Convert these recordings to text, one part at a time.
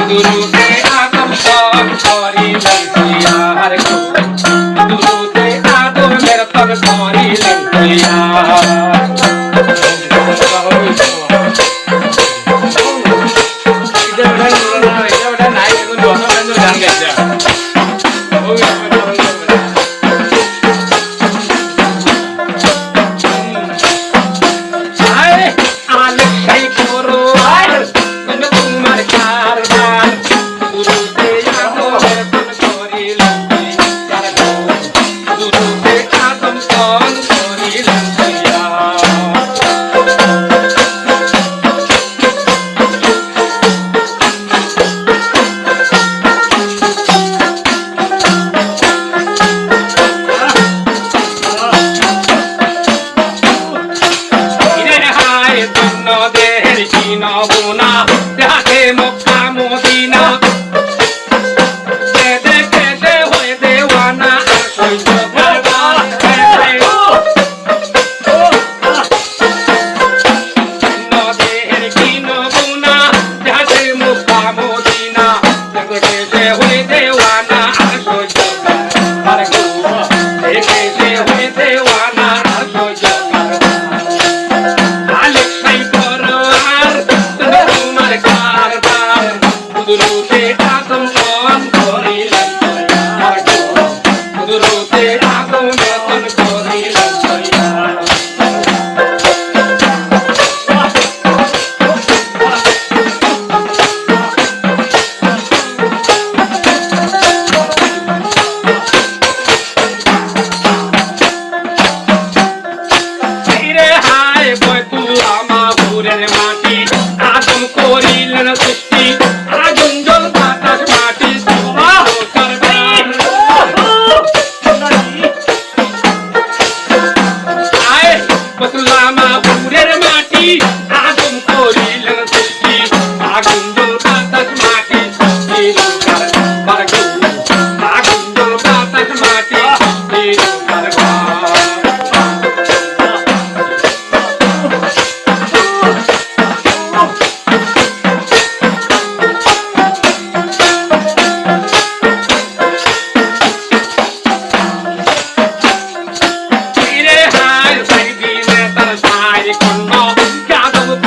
দুরুদে আদম তন করিলেন তৈয়ার দুরুদে আদমের তন করিলেন তৈয়ার নবুনা দেখে মক্কা মদিনা দেখে দে হয়ে দেওয়ানা সহ্য নদের কি নবুনা দেখে মক্কা মদিনা দেখে দে হয়ে দেওয়ানা সহ্য দেখে দে হয়ে দেওয়ানা সহ্য দুরুদে আদম তন করিলেন তৈয়ার দুরুদে আদম তন করিলেন তৈয়ার হায় বয়তুল মাহমুরের মাটি আদম করিলেন সৃষ্টি আদম করিলেন সৃষ্টি আগুন জল বাতাস মাটি আগুন জল বাতাস মাটি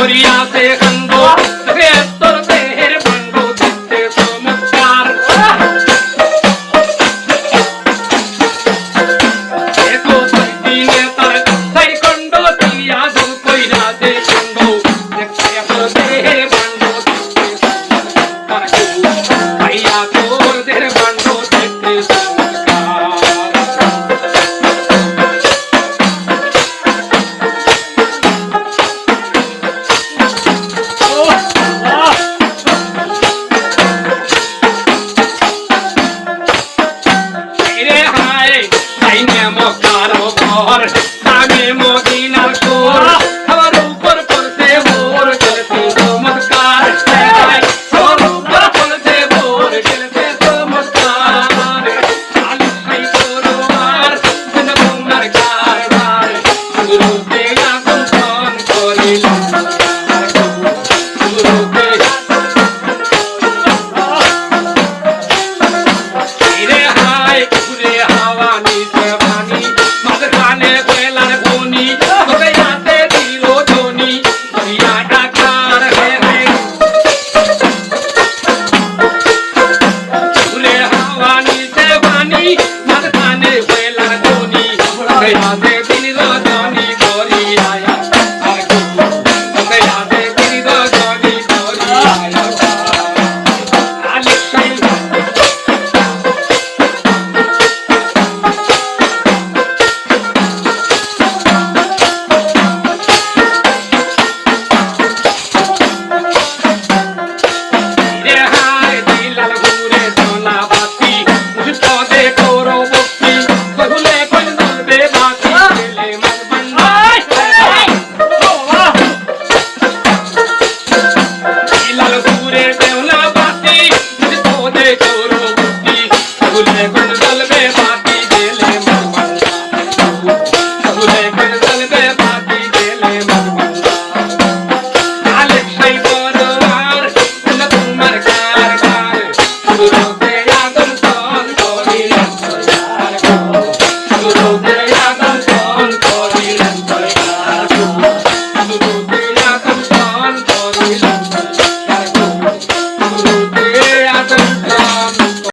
করিয়াছে খন্ড তোর দেহের বন্ধ দেখতে চমৎকার দেখো দিনে তার সাই খন্ড দিয়া দু কইরাছে খন্ড দেখতে তোর দেহের বন্ধ দেখতে চমৎকার ভাইয়া তোর দেহের বন্ধ দেখতে চমৎকার মক্কার ঘর